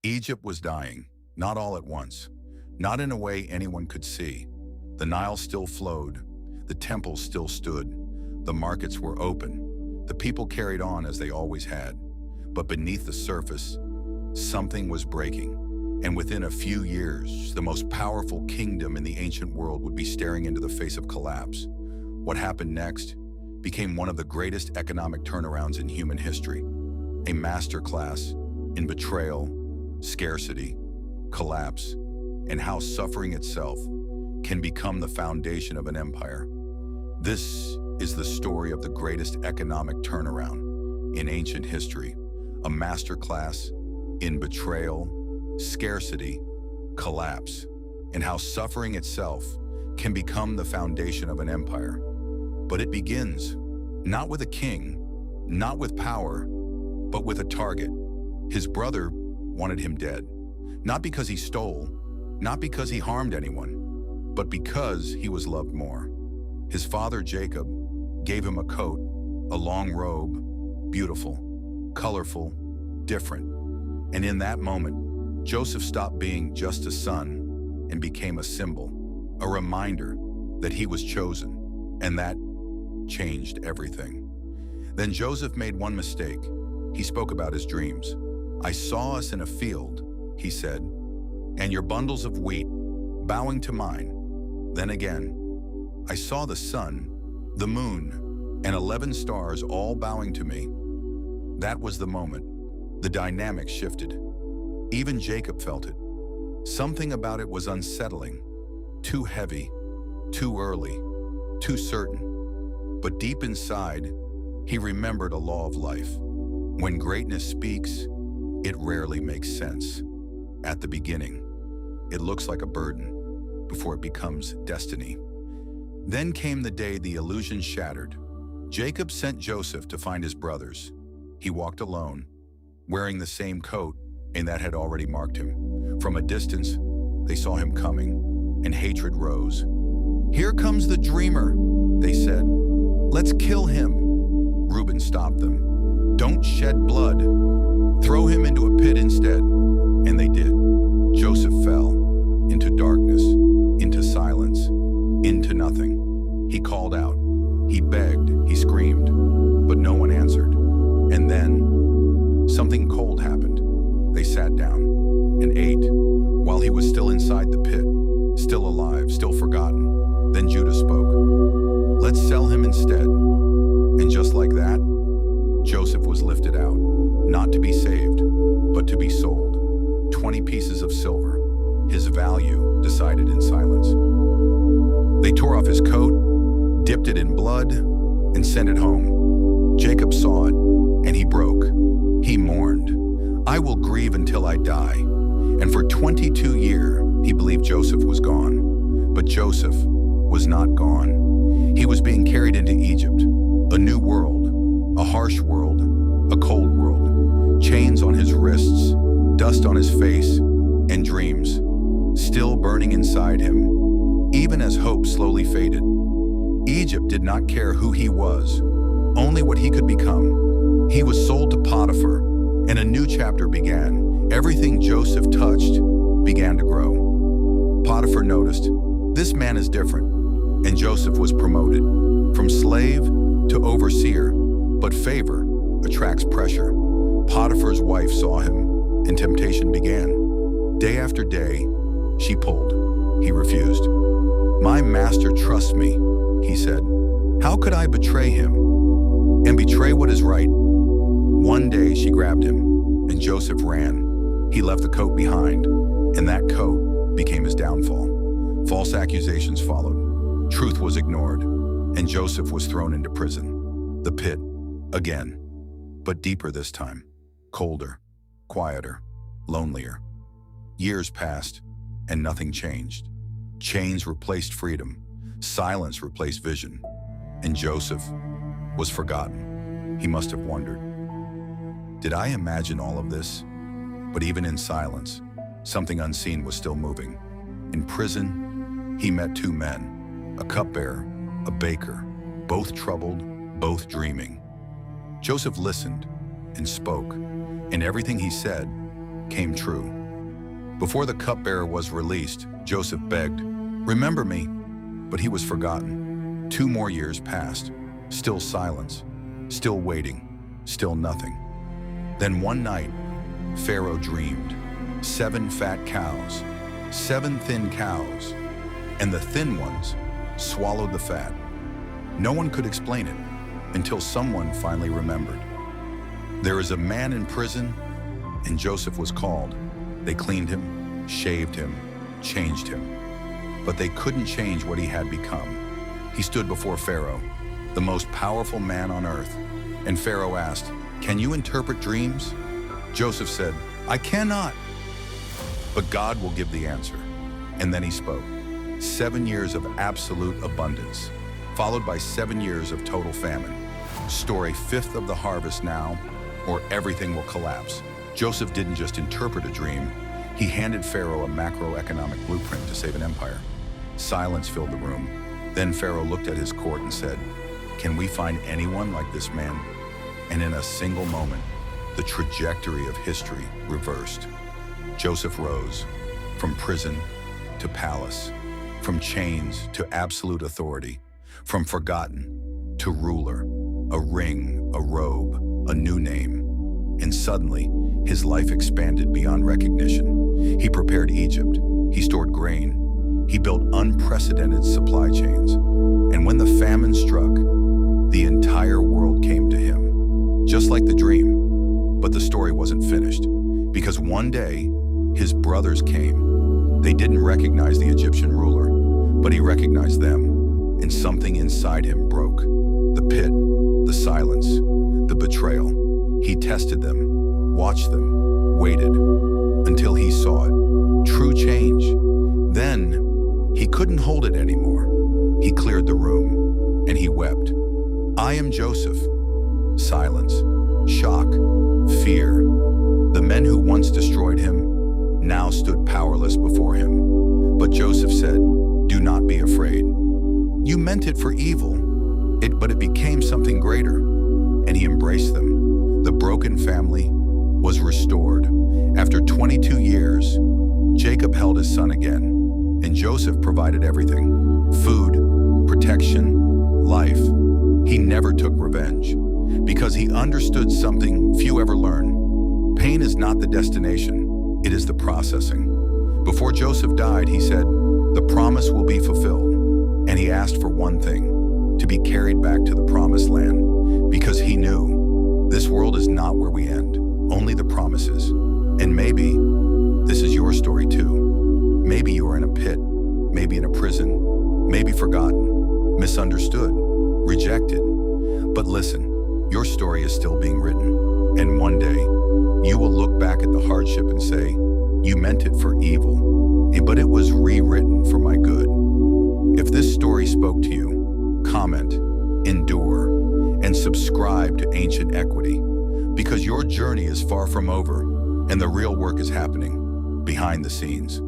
Egypt was dying, not all at once, not in a way anyone could see. The Nile still flowed, the temples still stood, the markets were open, the people carried on as they always had. But beneath the surface, something was breaking, and within a few years, the most powerful kingdom in the ancient world would be staring into the face of collapse. What happened next became one of the greatest economic turnarounds in human history, a masterclass in betrayal, scarcity, collapse, and how suffering itself can become the foundation of an empire. This is the story of the greatest economic turnaround in ancient history, a masterclass in betrayal, scarcity, collapse, and how suffering itself can become the foundation of an empire. But it begins not with a king, not with power, but with a target. His brother wanted him dead, not because he stole, not because he harmed anyone, but because he was loved more. His father, Jacob, gave him a coat, a long robe, beautiful, colorful, different. And in that moment, Joseph stopped being just a son and became a symbol, a reminder that he was chosen, and that changed everything. Then Joseph made one mistake. He spoke about his dreams. "I saw us in a field," he said, "and your bundles of wheat bowing to mine. Then again, I saw the sun, the moon, and 11 stars all bowing to me." That was the moment. The dynamic shifted. Even Jacob felt it. Something about it was unsettling, too heavy, too early, too certain. But deep inside, he remembered a law of life. When greatness speaks, it rarely makes sense. At the beginning, it looks like a burden before it becomes destiny. Then came the day the illusion shattered. Jacob sent Joseph to find his brothers. He walked alone, wearing the same coat, and that had already marked him. From a distance, they saw him coming, and hatred rose. "Here comes the dreamer," they said. "Let's kill him." Reuben stopped them. "Don't shed blood. Throw him into a pit instead." And they did. Joseph fell into darkness, into silence, into nothing. He called out. He begged. He screamed. But no one answered. And then something cold happened. They sat down and ate while he was still inside the pit, still alive, still forgotten. Then Judah spoke. "Let's sell him instead." And just like that, Joseph was lifted out, not to be saved, but to be sold. 20 pieces of silver, his value decided in silence. They tore off his coat, dipped it in blood, and sent it home. Jacob saw it, and he broke. He mourned. "I will grieve until I die." And for 22 years, he believed Joseph was gone. But Joseph was not gone. He was being carried into Egypt, a new world, a harsh world, a cold world. Chains on his wrists, dust on his face, and dreams still burning inside him, even as hope slowly faded. Egypt did not care who he was, only what he could become. He was sold to Potiphar, and a new chapter began. Everything Joseph touched began to grow. Potiphar noticed, this man is different, and Joseph was promoted from slave to overseer, but favor attracts pressure. Potiphar's wife saw him, and temptation began. Day after day, she pulled. He refused. "My master trusts me," he said. "How could I betray him and betray what is right?" One day she grabbed him, and Joseph ran. He left the coat behind, and that coat became his downfall. False accusations followed. Truth was ignored, and Joseph was thrown into prison. The pit, again, but deeper this time, colder, quieter, lonelier. Years passed, and nothing changed. Chains replaced freedom, silence replaced vision, and Joseph was forgotten. He must have wondered, did I imagine all of this? But even in silence, something unseen was still moving. In prison, he met two men, a cupbearer, a baker, both troubled, both dreaming. Joseph listened and spoke, and everything he said came true. Before the cupbearer was released, Joseph begged, "Remember me," but he was forgotten. 2 more years passed, still silence, still waiting, still nothing. Then one night, Pharaoh dreamed. 7 fat cows, 7 thin cows, and the thin ones swallowed the fat. No one could explain it until someone finally remembered. There is a man in prison, and Joseph was called. They cleaned him, shaved him, changed him. But they couldn't change what he had become. He stood before Pharaoh, the most powerful man on earth, and Pharaoh asked, "Can you interpret dreams?" Joseph said, "I cannot." But God will give the answer. And then he spoke. 7 years of absolute abundance, followed by 7 years of total famine. Store a fifth of the harvest now, or everything will collapse. Joseph didn't just interpret a dream, he handed Pharaoh a macroeconomic blueprint to save an empire. Silence filled the room. Then Pharaoh looked at his court and said, "Can we find anyone like this man?" And in a single moment, the trajectory of history reversed. Joseph rose from prison to palace, from chains to absolute authority, from forgotten to ruler, a ring, a robe, a new name. And suddenly, his life expanded beyond recognition. He prepared Egypt, he stored grain, he built unprecedented supply chains. And when the famine struck, the entire world came to him, just like the dream. But the story wasn't finished, because one day, his brothers came. They didn't recognize the Egyptian ruler, but he recognized them, and something inside him broke. The pit, the silence, the betrayal. He tested them, watched them, waited, until he saw it. True change. Then, he couldn't hold it anymore. He cleared the room, and he wept. "I am Joseph." Silence, shock, fear. The men who once destroyed him now stood powerless before him. But Joseph said, "Do not be afraid. You meant it for evil, but it became something greater." And he embraced them. The broken family was restored. After 22 years, Jacob held his son again, and Joseph provided everything: food, protection, life. He never took revenge, because he understood something few ever learn. Pain is not the destination, it is the processing. Before Joseph died, he said, "The promise will be fulfilled." And he asked for one thing: to be carried back to the promised land, because he knew this world is not where we end, only the promises. And maybe this is your story too. Maybe you are in a pit, maybe in a prison, maybe forgotten, misunderstood, rejected. But listen, your story is still being written. And one day, you will look back at the hardship and say, "You meant it for evil, but it was rewritten for my good." If this story spoke to you, comment, endure, and subscribe to Ancient Equity, because your journey is far from over and the real work is happening behind the scenes.